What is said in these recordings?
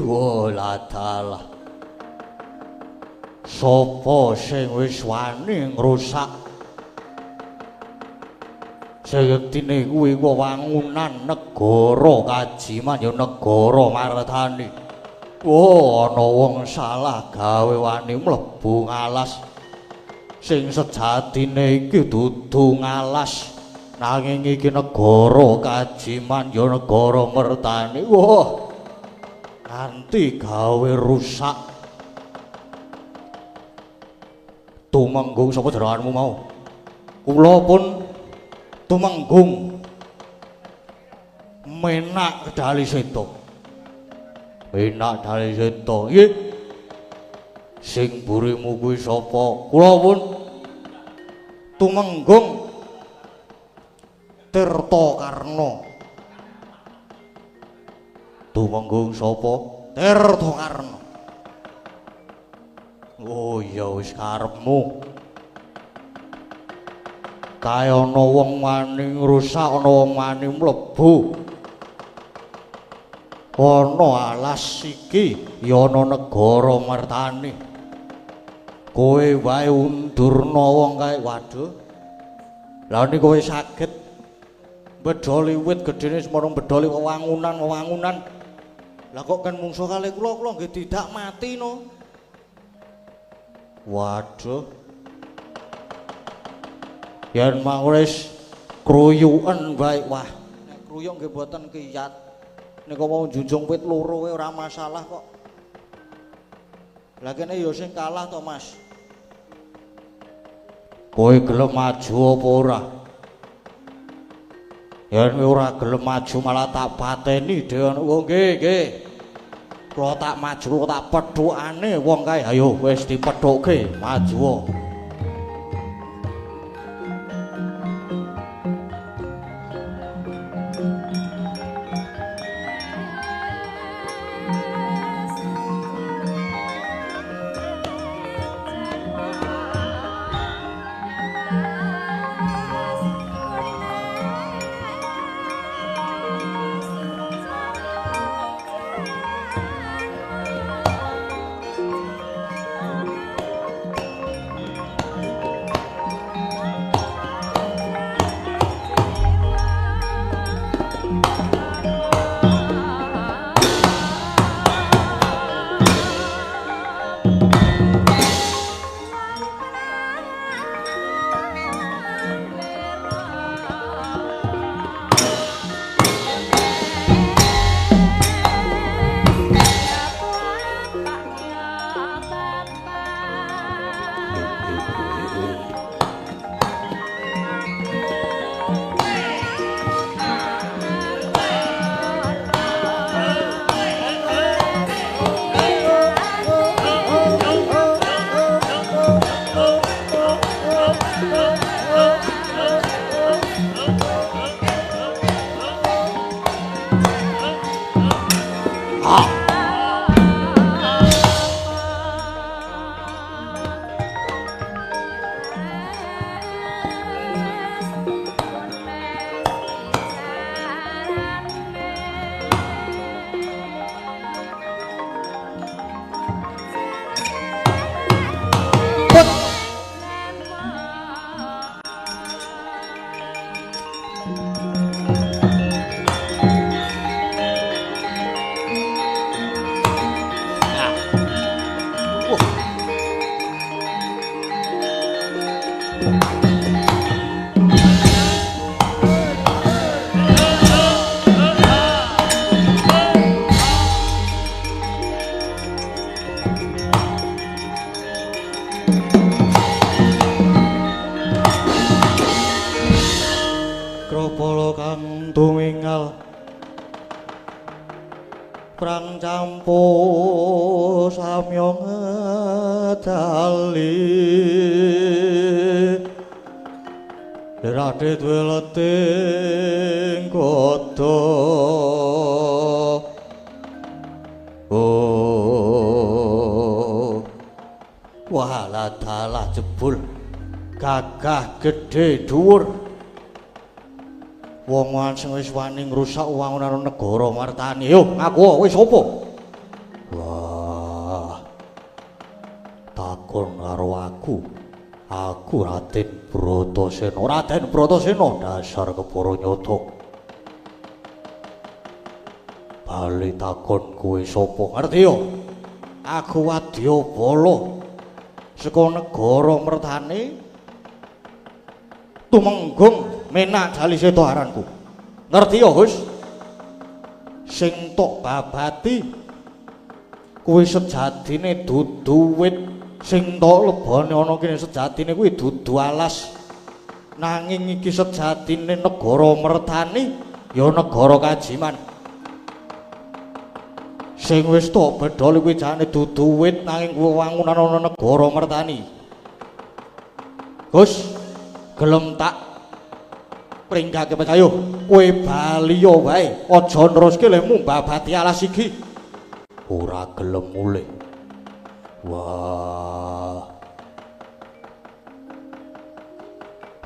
Waladalah. Sapa sing wis wani ngrusak sayektine kuwi wewangunan negara Kajiman ya negara Mardhani. Ana wong salah gawe wani mlebu ngalas sing sejatine iki dudu ngalas nanging iki negara Kajiman ya negara Mardhani. Nganti gawe rusak tumenggung sapa jerawanmu mau. Kula pun tumenggung menak kedali seta. Menak dali seta. Nggih. Sing burimu kuwi sapa? Kula pun tumenggung Tirtakarna. Tumenggung sapa? Tirtakarna. Oh ya wis karepmu. Kae ana wong wani ngrusak, ana wong wani mlebu. Ana alas iki ya ana negara Mardhani. Kowe wae undurna wong kae. Waduh. Lah niku kowe saged bedoli wit gedene semono bedoli wewangunan. Lah kok kan mungsuh kali kula nggih tidak mati no. Waduh. Yen mangres kruyuken wae. Wah, nek kruyuk nggih mboten kiyat. Nika mau junjung wit loro wae ora masalah kok. Lah kene ya sing kalah to, Mas. Kowe gelem maju apa ora? Yen ora gelem maju malah tak pateni dhewe. Oh nggih. Kula tak maju, kula tak pedhokane wong kae. Ayo wis dipedhokke, maju. kang tumingal prang campo samya ngedali Rade duwe leting kodo Walah dalah jebul gagah gedhe dhuwur wong sing wis wani ngrusak wangunan negara martani yo ngaku wis apa wah takon karo aku Raden Bratasena dasar kepara nyata bali takon kowe sapa ngerti yo aku Wadyabala saka negara mertani tumenggung menak daliseta aranku ngerti ya Gus sing tok babati kuwi sejatine dudu wit sing tok lebone ana kene sejatine kuwi dudu alas nanging iki sejatine negara mertani ya negara kajiman sing wis tok bedol kuwi jane dudu wit nanging wangunan ana negara mertani Gus gelem tak pringgake percaya kowe bali yo wae aja neruske lemu babati alas iki ora gelem mulih wah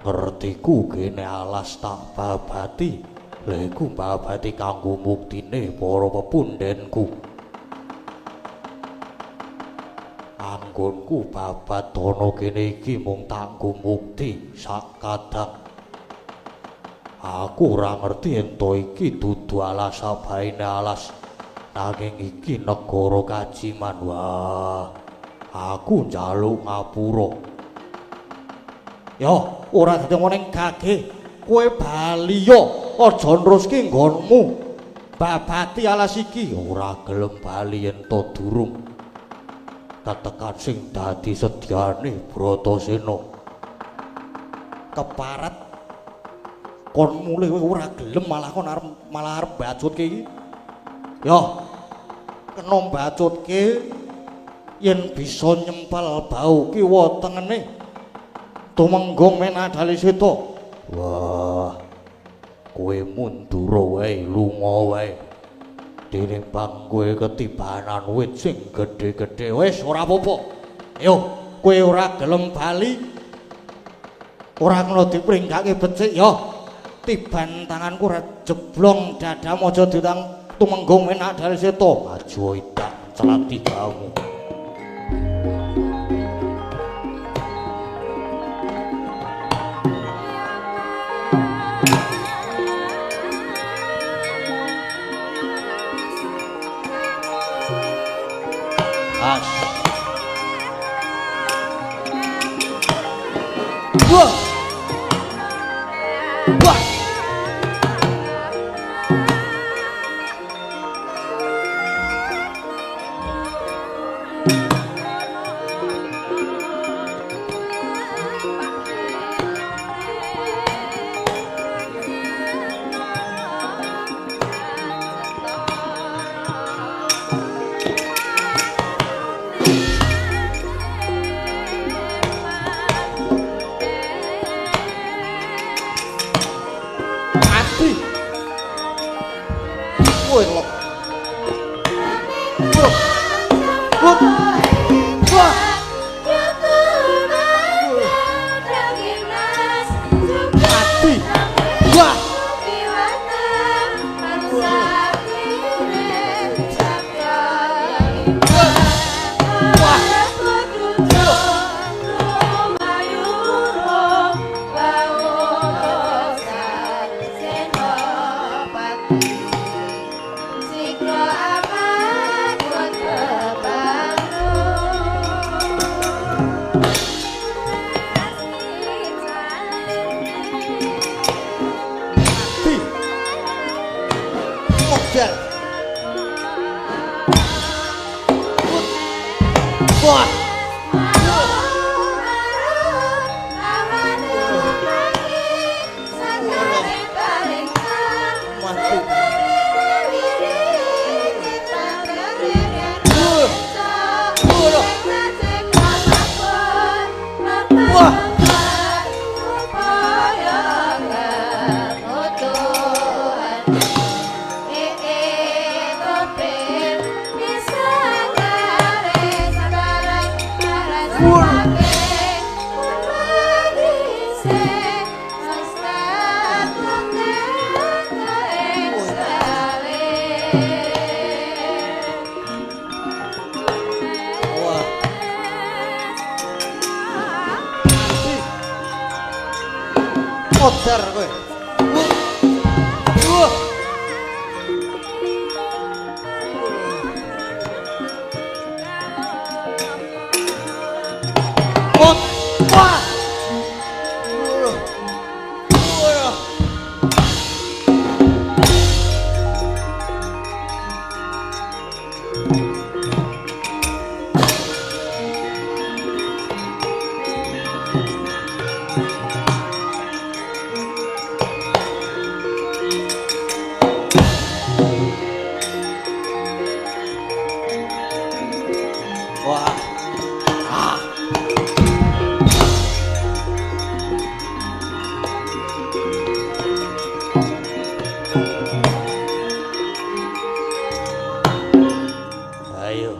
ngertiku kene alas tak babati lha iku babati kanggo muktine para pepundhenku anggonku babat ana kene iki mung tanggo mukti sakadang aku ora ngerti ento iki dudu alas sabaine alas nanging iki negara kajiman wah aku njaluk ngapura yo ora dadi ning gage kowe bali yo aja neruske nggonmu babati alas iki ora gelem bali ento durung tekan sing dadi sedyane Bratasena keparet kon mulih kowe ora gelem malah kon arep mbacutke iki yo kena mbacutke yen bisa nyempal bau kiwa tengene tumenggung menak daliseta wah kowe mundur wae lunga wae dene bang kowe ketibanan wit sing gedhe-gedhe wis ora apa-apa yo kowe ora gelem bali ora kena dipringgake becik yo tiban tanganku ora jeblong dadamu aja ditang tumenggung menak daliseta maju idak celati kamu Wah! Wah! Modar kowe. Wah.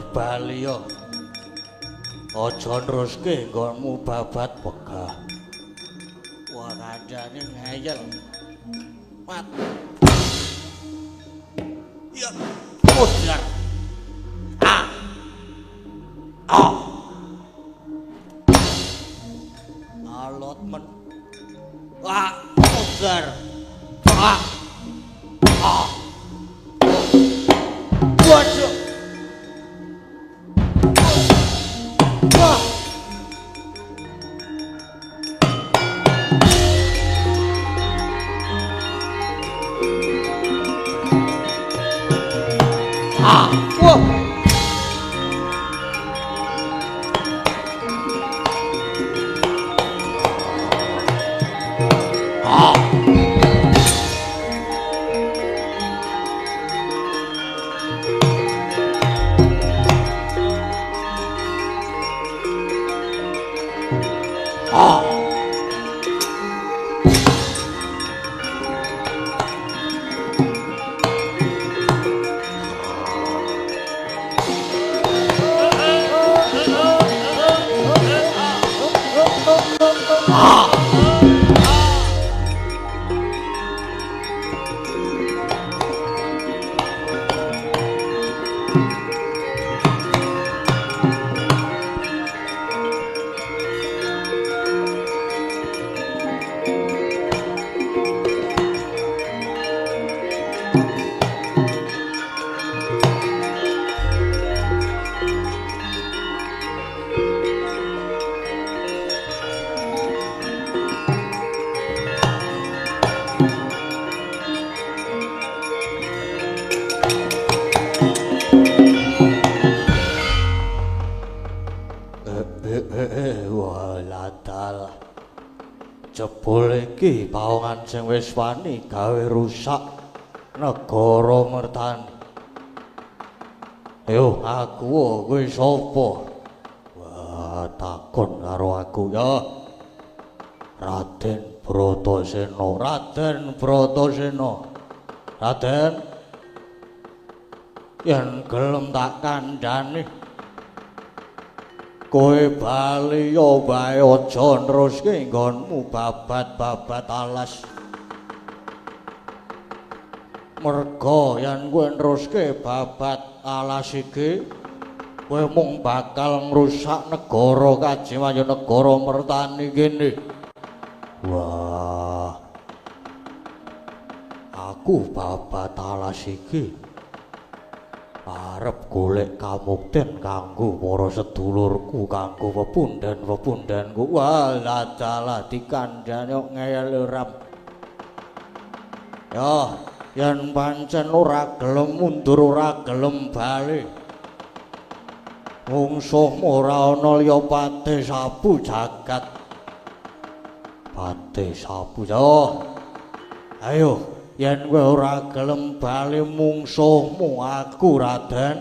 Baliyo aja neruske nggonmu babat pegah. Wah kandhane ngeyel. Mat. Ya, modar. Alot men. Wah, modar. Waduh. Waladal jebul iki pawongan sing wis wani gawe rusak negara mertani. Yo aku kowe sapa? Wah takon karo aku ya. Raden Bratasena, Raden Bratasena. Raden yen gelem tak kandhani kowe bali yo bae aja neruske nggonmu babat-babat alas. Merga yen kowe neruske babat alas iki kowe mung bakal ngrusak negara Kajimayu negara mertani kene. Wah. Aku babat alas iki arep golek kamukten kanggo para sedulurku kanggo pepundhen-pepundhenku. Walah dalah dikandhani kok ngeyel ram. Ya, yen pancen ora gelem mundur ora gelem bali. Mungsuhmu ora ana liya Patih Sabu jagat. Patih Sabu. Ayo yen kowe ora gelem bali mungsuhmu aku Raden.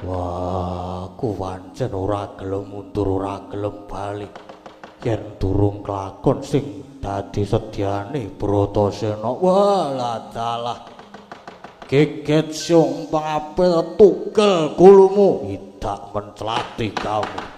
Wah, aku pancen ora gelem mundur ora gelem bali. Yen durung kelakon sing dadi sedyane Bratasena. Walah dalah. Geget siung pangapil tugel kulumu idak mencelati kamu.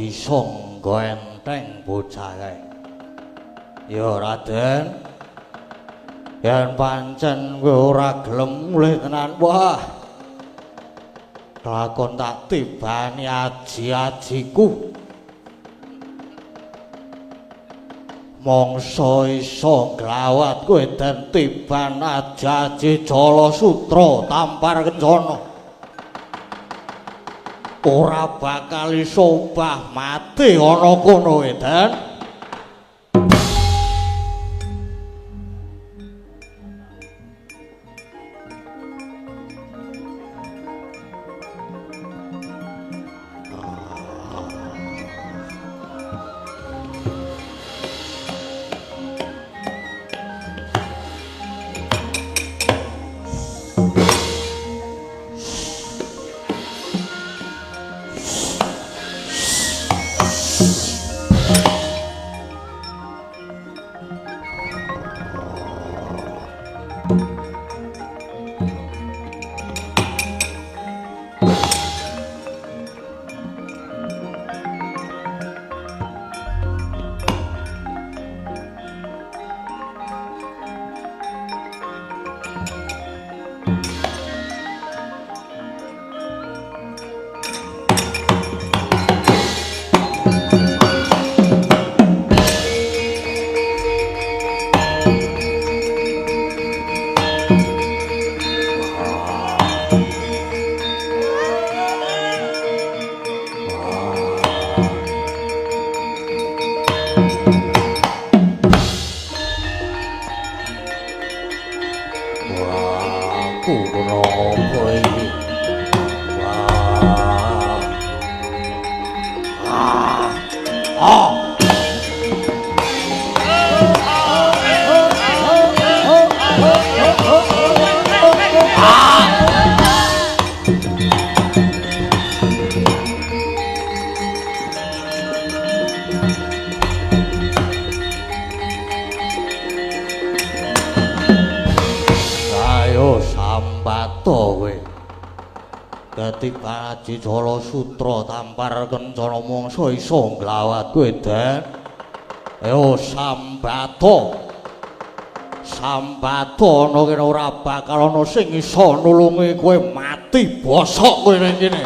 disangga enteng bocah kae. Ya Raden, yen pancen kowe ora gelem mulih tenan, wah. Kelakon tak tibani aji-ajiku. Mongso iso glawat kowe den tiban aji-aji Jala Sutra Tampar Kencana. Ora bakal iso obah mati ana kono edan. Wah, kenapa iki? Wah. Ayo sambato kowe. Dadi Panji Jala Sutra tampar kencana mangsa iso nglawat kowe, Den. Ayo sambato. Sambato ana kene ora bakal ana sing iso nulungi kowe mati bosok kowe ning kene.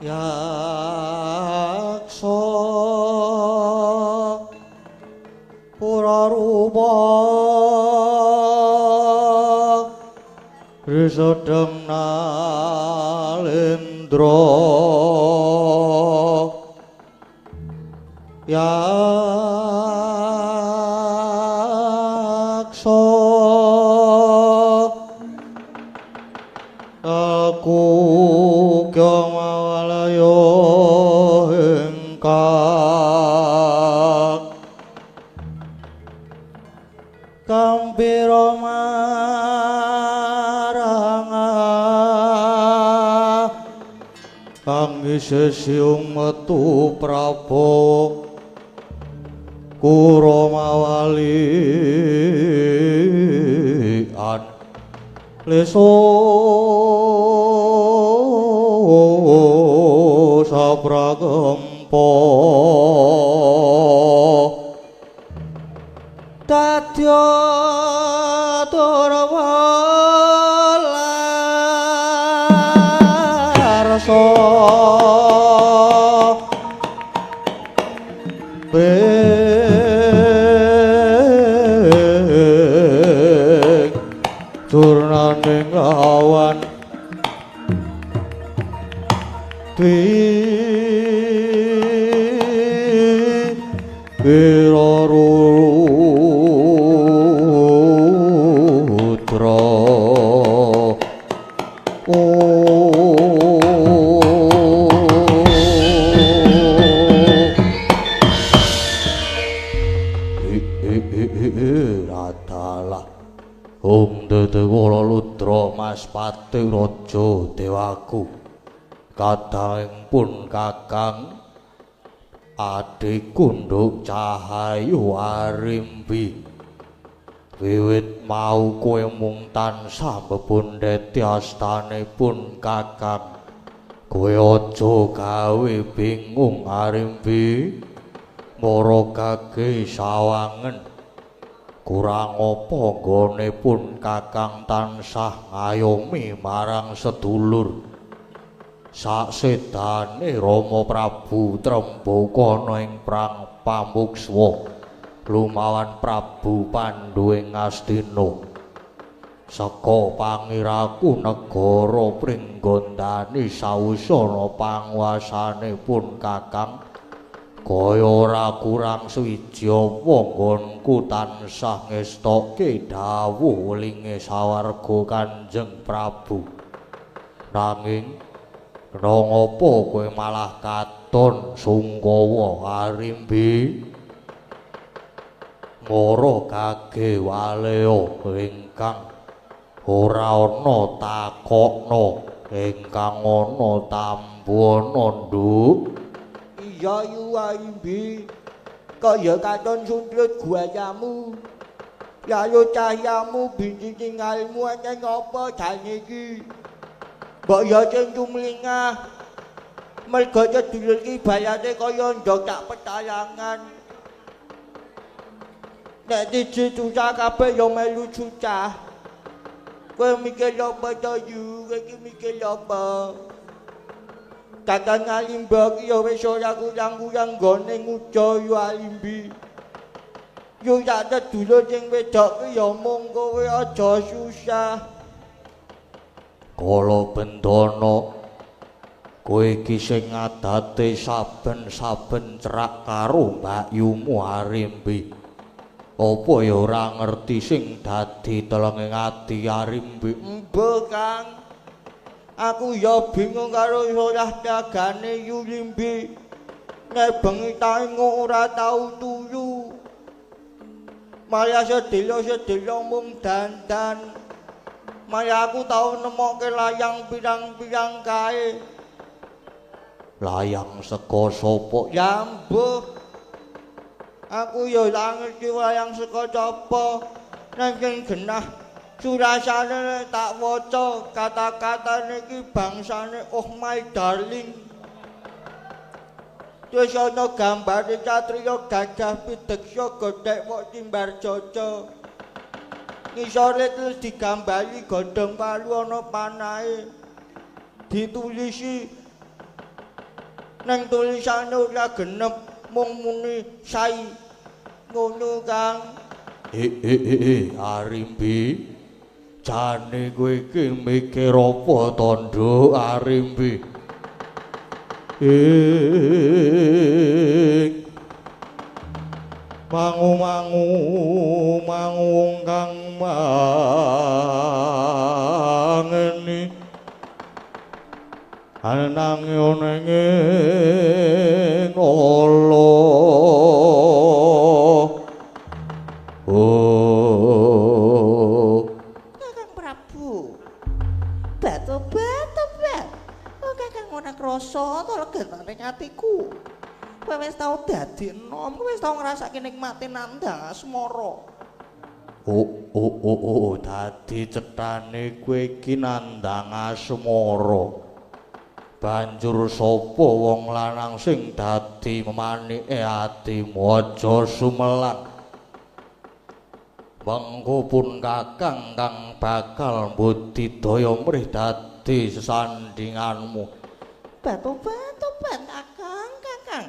yaksa purarupa risedeng nalendra yaksa aku kamawalayo engkang kampira maranga kangge sesiung metu Prabowo Kuramawali an leso sapragempa dadya durwalarsa turnaning awan dwi wirarudra ratalah Om Dedewala Ludra Mas Pati Raja Dewaku kadangipun Kakang Adi Kunduk Cahayu Arimbi wiwit mau kowe mung tansah mbebondheti astanipun Kakang kowe aja gawe bingung Arimbi maragake sawangen kurang apa nggone pun Kakang tansah ngayomi marang sedulur saksedane Rama Prabu Trembakana ing prang pamukswa lumawan Prabu Pandhu ing Astina saka pangiraku negara Pringgondani sawusana panguwasanipun Kakang kaya ora kurang swiji apa nggonku tansah ngestokke dawuh welinge sawarga Kanjeng Prabu nanging kena ngapa kowe malah katon sungkawa Arimbi mara kage waleo ingkang ora ana takokno ingkang ana tambana nduk iya yu Arimbi kaya katon sundrut guayamu lalu cahyamu binti tinggalmu ana ngapa jane iki mbok ya sing tumlingah mergo sedulur iki bayane kaya ndok tak petayangan nek diji susah kabeh ya melu susah kowe mikir apa to yu kowe iki mikir apa Kakang Arimbi iki ya wis ora kurang-kurang nggone nguja yu Arimbi. Yu tak sedulur sing wedok ki ya mung kowe aja susah. Kala Bendana kowe iki sing ngadate saben-saben cerak karo mbakyumu Arimbi. Apa ya ora ngerti sing dadi telenging ati Arimbi? Mbah Kang. Aku ya bingung karo solah dagane yu Arimbi. Nek bengi tango ora tau tuyu. Maya sedelo mung dandan. Maya aku tau nemokke layang pirang-pirang kae. Layang saka sapa? Ya mbuh. Aku ya ora ngerti layang saka sapa. Nang genah surasane tak waca kata-katane iki bangsane oh my darling. Terus ana gambare Catriya Gajah Pideksa godhek wok timbar jaja. Ngisore terus digambari godhong palu ana panahe. Ditulisi nang tulisane ora genep mung muni sai ngono Kang. Arimbi jane kowe iki mikir apa tondo Arimbi mangu kang mangeni anang yonenge ngolo Kakang Prabu batu kok kakang ora krasa to legetane atiku kowe wis tau dadi enom kowe wis tau ngrasake nikmate nandhang asmara dadi cethane kowe iki nandhang asmara banjur sapa wong lanang sing dadi memanike atimu aja sumelang mengko pun kakang kang bakal mbudidaya mrih dadi sesandinganmu batu kakang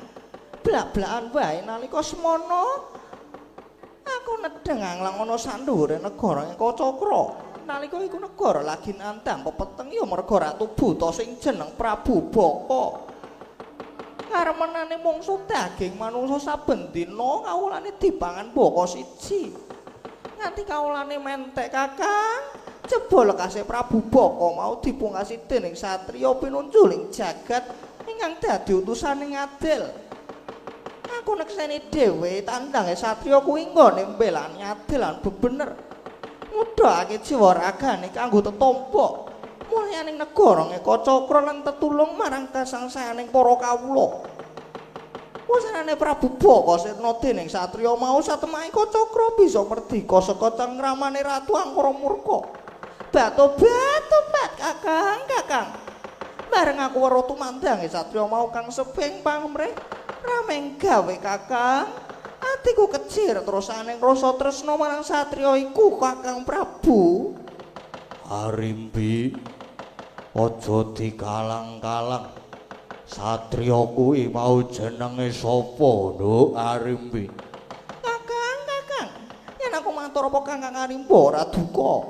blak-blakan wae nalika semana aku nedeng anglang ana sandhuwure negara Kacakra nalika iku negara lagi nandhang pepeteng ya merga Ratu Buta sing jeneng Prabu Baka karemenane mungsuh daging manungsa saben dina kawulane dipangan Baka siji nganti kawulane mentek kakang jebul lekase Prabu Baka mau dipungkasi dening satriya pinunjuling jagat ingkang dadi utusaning adil aku nekseni dhewe tandange satriya kuwi nggone mbelani adil lan bebener ngudhake jiwa ragane kanggo tetompo mulyaning negara Kacakra lan tetulung marang kasangsayaning para kawula Pusanane Prabu Baka sirna dening satriya mau satemahe Kacakra bisa merdika saka cengkramane Ratu Angkara Murka. Batu kakang. Bareng aku weruh tumandange satriya mau kang seping pamrih rameng gawe kakang. Atiku kecir terusane rasa tresna marang satriya iku Kakang Prabu. Arimbi aja dikalang-kalang. Satriya kuwi mau jenenge sapa, Nduk Arimbi? Kakang, yen aku matur apa Kakang Arimbi ora duka?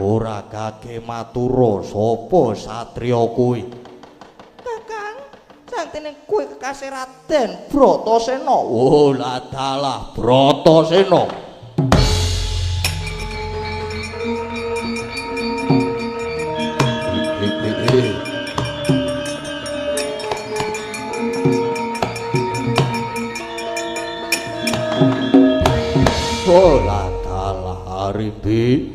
Ora gage matura sapa satriya kuwi? Kakang, jantine kuwi kekasih Raden Bratasena. Oh, lah dalah Bratasena. Olah dalah Arimbi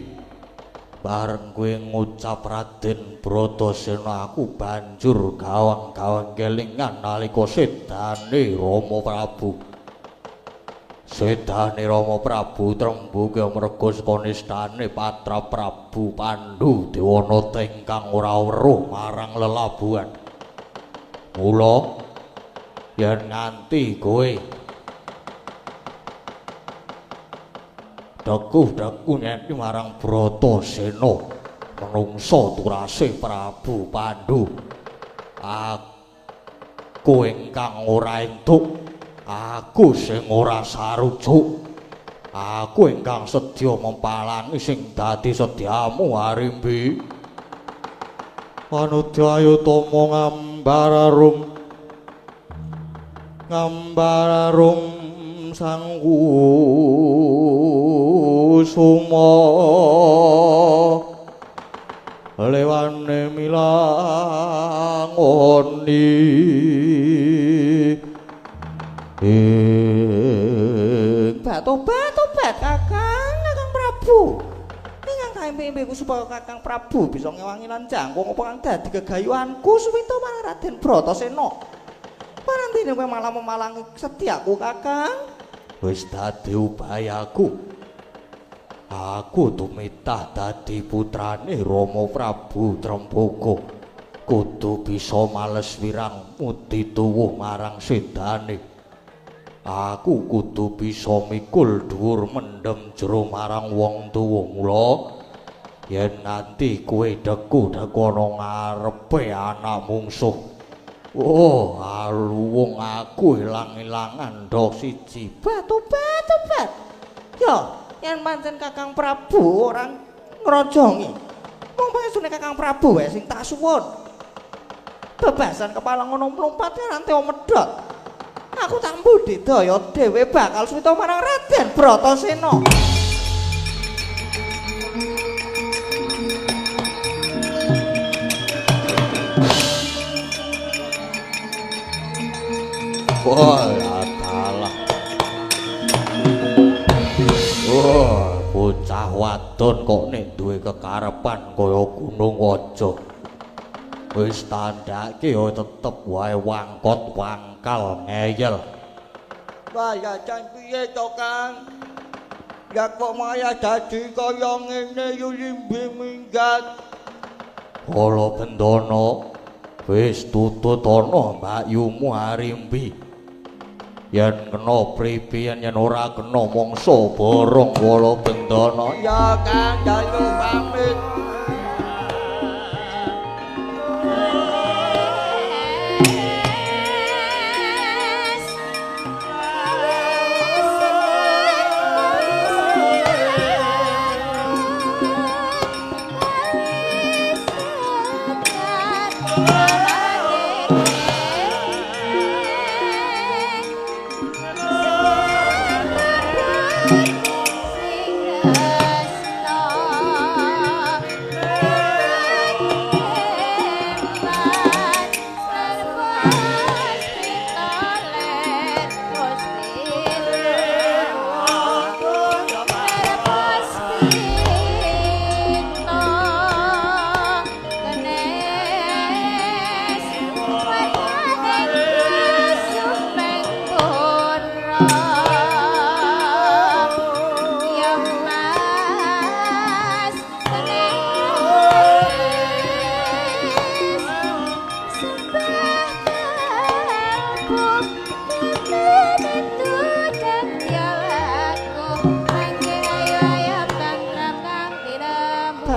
bareng kowe ngucap Raden Bratasena aku banjur gawang-gawang kelingan nalika sedane Rama Prabu. Sedane Rama Prabu trembuk merga saka nistane Patra Prabu Pandhu Dewanata ingkang ora weruh marang lelabuhan. Mula yen nganti kowe daku nyenti marang Bratasena menungso turase Prabu Pandhu aku ingkang ora entuk aku sing ora sarujuk aku ingkang sedya mempalangi sing dadi sedyamu Arimbi Manudayatama ngambararum sanggu suma lewane milangoni Batu-bat Kakang Prabu. Ingkang kaimpi-impiku supaya Kakang Prabu bisa ngewangi lan jangkung apa kang dadi gegayuhanku suwita marang Raden Bratasena. Parantine kowe malah memalangi setiaku Kakang. Wis dadi upayaku. Aku tumitah dadi putrane Rama Prabu Trembaka. Kudu bisa males wirang muti tuwuh marang sedane. Aku kudu bisa mikul dhuwur mendem jero marang wong tuwa. Mula yen nanti kowe deku ana ngarepe anak mungsuh Oh, aluwung aku ilang-ilangan ndok siji. Bat. Yo, yen pancen Kakang Prabu ora ngrojongi. Mung pangesune Kakang Prabu wae sing tak suwun. Bebasan kepala ngono mlumpat nganti medhot. Aku tak mbudidaya dhewe bakal suwita marang Raden Bratasena. Wah, adalah. Wah, bocah wadon kok nek duwe kekarepan kaya Gunung Waja. Wis tandake yo tetep wae wangkot wangkal ngeyel. Wah, ya jan piye to, Kang? Ya kok maya dadi kaya ngene yo limbe minggat. Kala Bendana wis tutut ana mbakyumu Arimbi. Yen kena pripiyen yen ora kena mangsa borong Kala Bendana. Ya Kang, dalu pamit.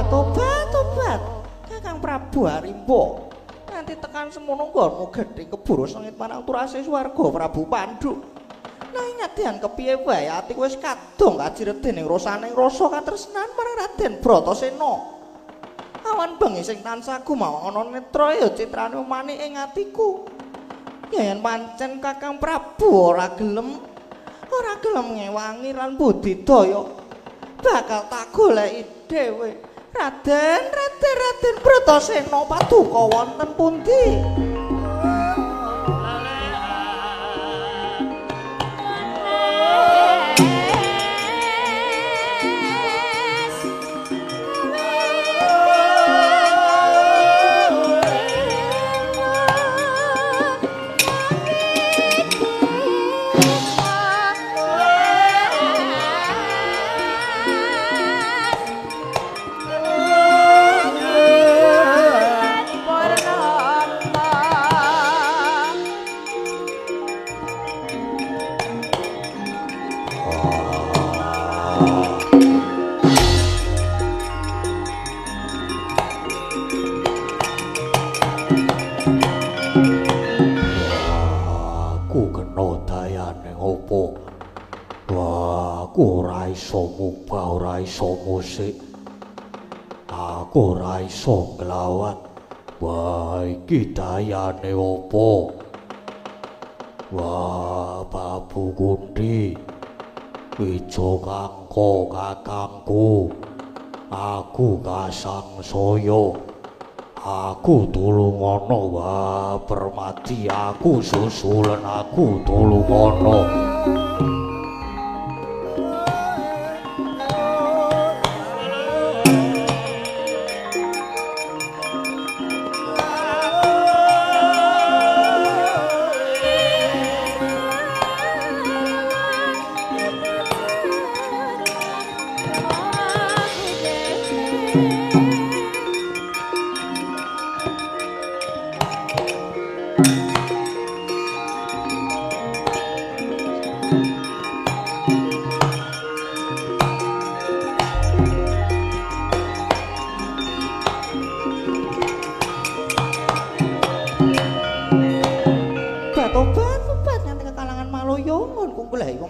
Tobat. Kakang Prabu Harimbo. Nanti tekan semono nggonmu gedhe keburu sengit marang turase swarga Prabu Pandhu. Nanging nyadian kepiye wae atiku wis kadung kajiret dening rasaning rasa katresnan marang Raden Bratasena. Awan bengi sing tansah gumawa ana netra ya citrane manik ing atiku. Yen pancen Kakang Prabu ora gelem ngewangi lan budidaya bakal tak goleki dhewe. Raden Bratasena paduka wonten pundi? Ora iso musik. Aku ora iso nglawat. Wah, iki dayane opo? Wah, Babu Gundi. Ijo kangko kakangku. Aku kasang soyo. Aku tulungono wah permati aku susulan aku tulungono.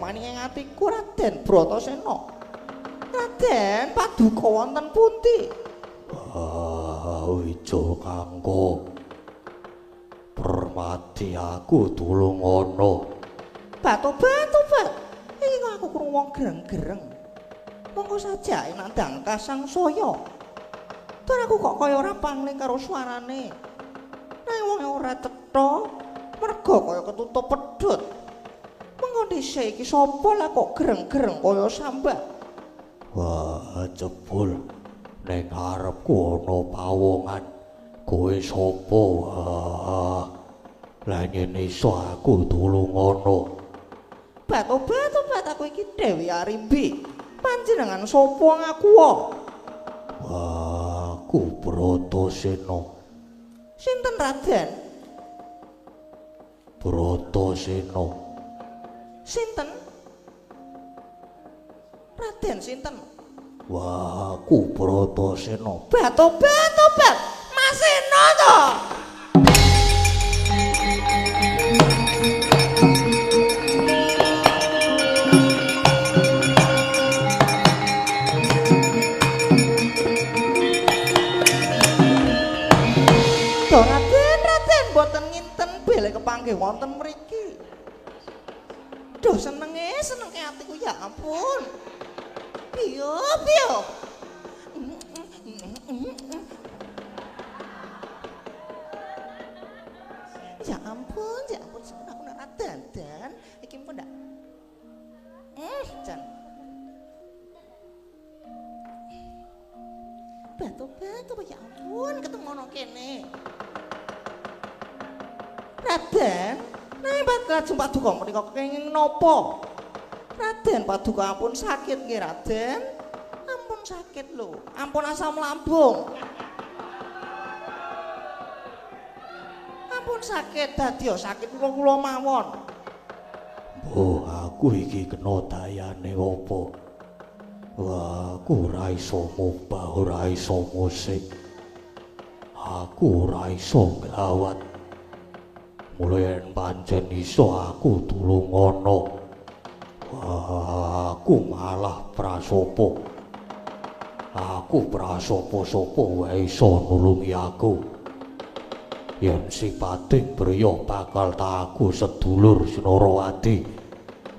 maning ing atiku Raden Bratasena. Raden paduka wonten pundi? Wijo kanggo permati aku tulung ana. Batu-batu, Pak. Iki kok aku krungu wong greng-greng. Monggo saja nandang kasangsaya. Tur aku kok kaya ora pangling karo suarane. Nang wong ora cetha, merga kaya ketutup pedhot. Mengko dhisik iki sapa lah kok greng-greng kaya sambat? Wah, jebul ning arepku ana pawongan. Kowe sapa? Lah yen iso aku tulung ana. Batu-batu, Pak, aku iki Dewi Arimbi. Panjenengan sapa ngaku? Wah, aku Bratasena. Sinten Raden? Bratasena. Sinten? Raden sinten? Wah, aku Bratasena. Batu-batu, Pak. Masena to. Raden boten nginten bilih kepanggih wonten mriki. Duh senenge atiku ya ampun. Piyo. Ya ampun, seneng aku nek dandan. Iki pun ndak. Jan. Batu-batu ya ampun ketemu nang kene. Raden, nek lajeng paduka menika kenging napa? Raden paduka ampun sakit nggih Raden. Ampun sakit lho, ampun asam lambung. Ampun sakit dadi sakit kula mawon. Oh, aku iki kena dayane apa? Wah, aku ora iso ngubah, ora iso musik. Aku ora iso nglawat. Mulai pancen iso aku tulung ana. Wah, aku malah prasopo. Aku prasopo-sopo wae iso nulungi aku. Yen sipating priya bakal tak aku sedulur Sinarawati.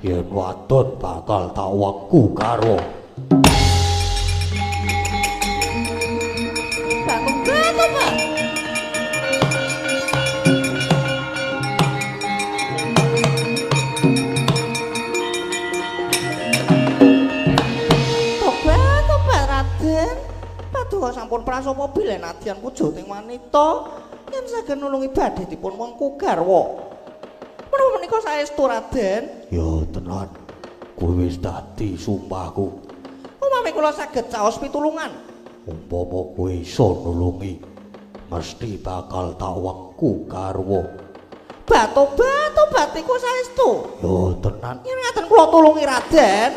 Yen wadon bakal tak wengku karo Batu-batu, Pak. Paduka sampun prasopo bilih nadyan puja teng wanita yen saged nulungi badhe dipun wengku garwa. Menapa menika saestu Raden? ya tenan kuwi wis dadi sumpahku. Upami kula saged caos pitulungan, Umpama kowe iso nulungi mesti bakal tak wengku garwa. batu-batu batiku saestu. Ya tenan Yen ngaten kula tulungi Raden.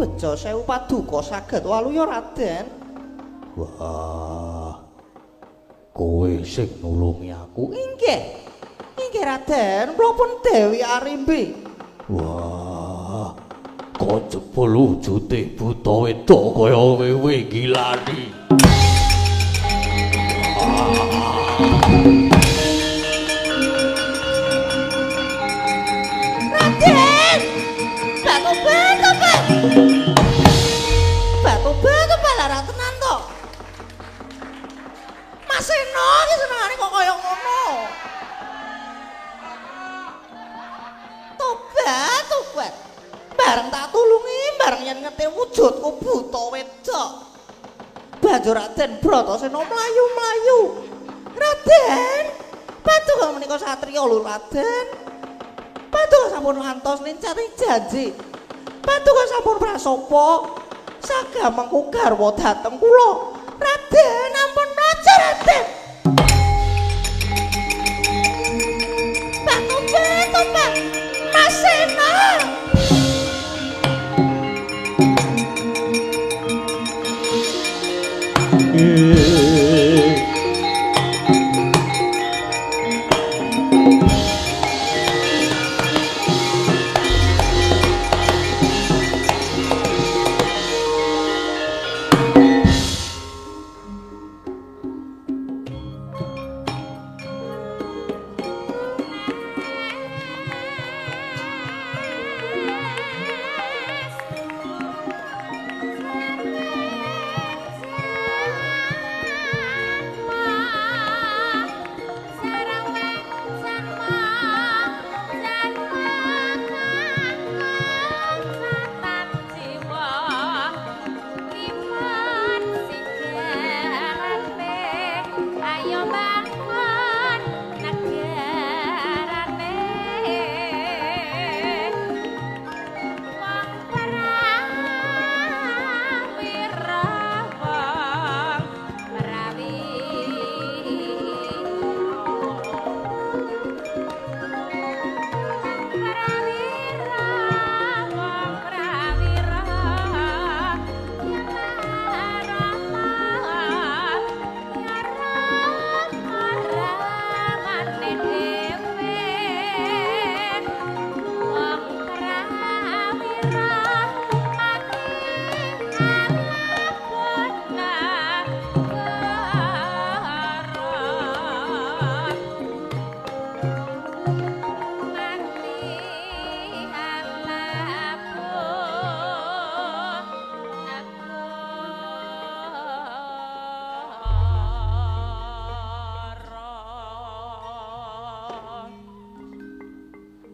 Bejo sewu paduka saged waluya Raden. wah kowe sing nulungi aku. Inggih Raden, kula pun Dewi Arimbi. Wah kok jebul wujude buta wedok kaya wewe gilani. Raden, batu-batu batu-batu balaran tenan to. Mas Sena iki senengane kok kaya ngono. Tobat. Bareng tak tulungi, bareng yen ngete wujudku buta wedok. banjur Raden Bratasena mlayu-mlayu. Raden, paduka menika satriya lho Raden. Paduka sampun ngantos lincati janji. Paduka sampun prasapa sagamengku garwa dhateng kula. Raden, ampun praja Raden. Pak Tombak, Mas Sena.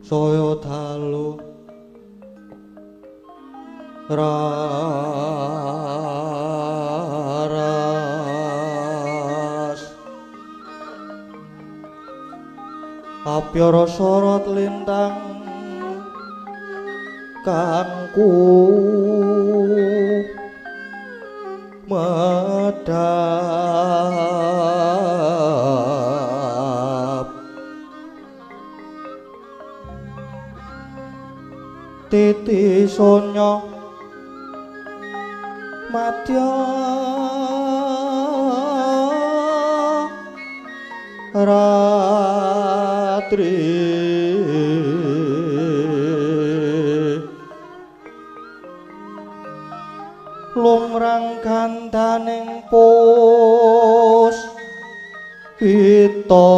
Saya dalu raras apyara sorot lintang kangku medhap titi sonya madya ratri lumrang gandaning pus pita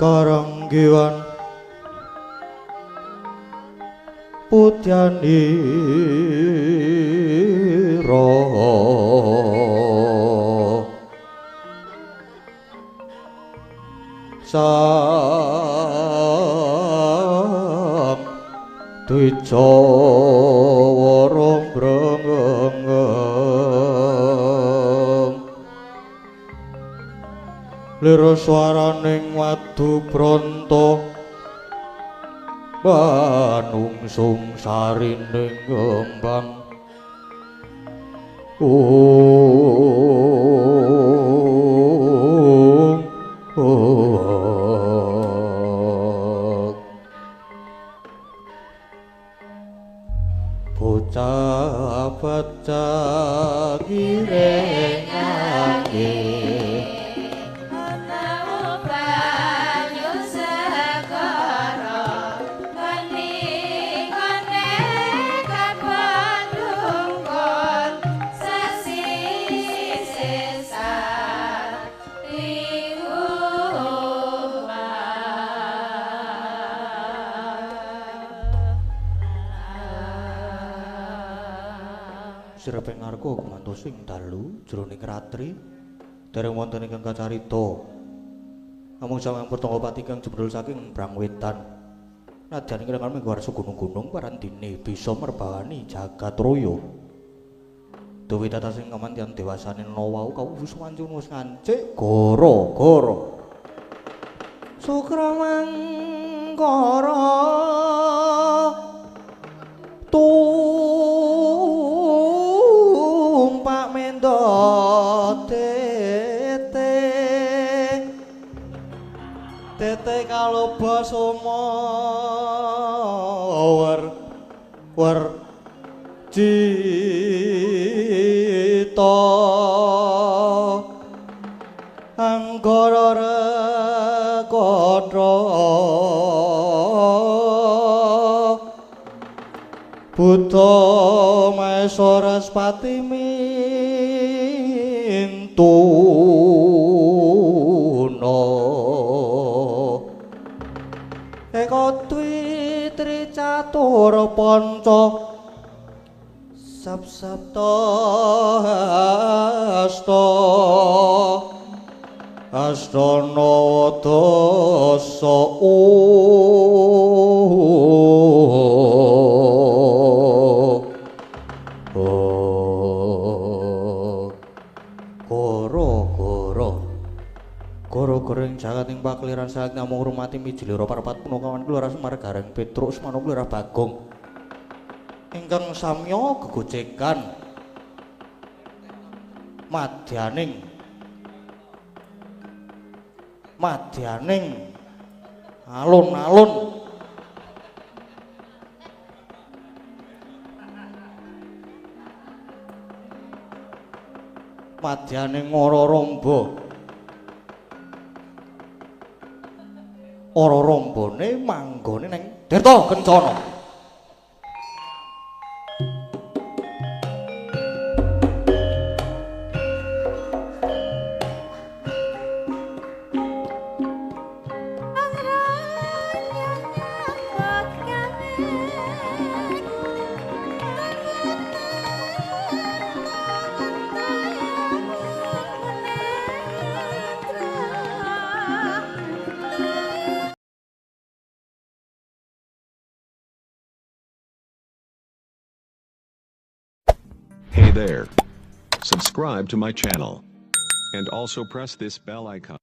karanggiwan putyanira sang Dwijawara brengeng lira swaraning wadu pranta manungsung sarining kembang bocah bocah girengake Sirepe ngarko kumantos ing dalu jroning ratri dereng wonten ingkang kacarita. Namung sawang pertangga pati kang jembrul saking Brangwetan. Nadyan ingkang kalih warsa gunung-gunung parandine bisa merbawani jagat raya. Dewi tatasing kamantian dewasane nawau kawuwus wancun wis ngancik gara-gara Sukramangkara tumpak mendot tete kaloba soma wer cita anggara rekodra Buddha Maeswaraspati mintuna eka dwi tricatur panca sapta astana dasa Goro-goreng jagat ing pakliran saat namung rumati mijilira parapat punakawan kula Sumargareng Petruk Semana kula Bagong ingkang samya gegojekan madyaning alun-alun madyaning ora rombone manggone ning Tirta Kencana. Hey there. Subscribe to my channel. And also press this bell icon.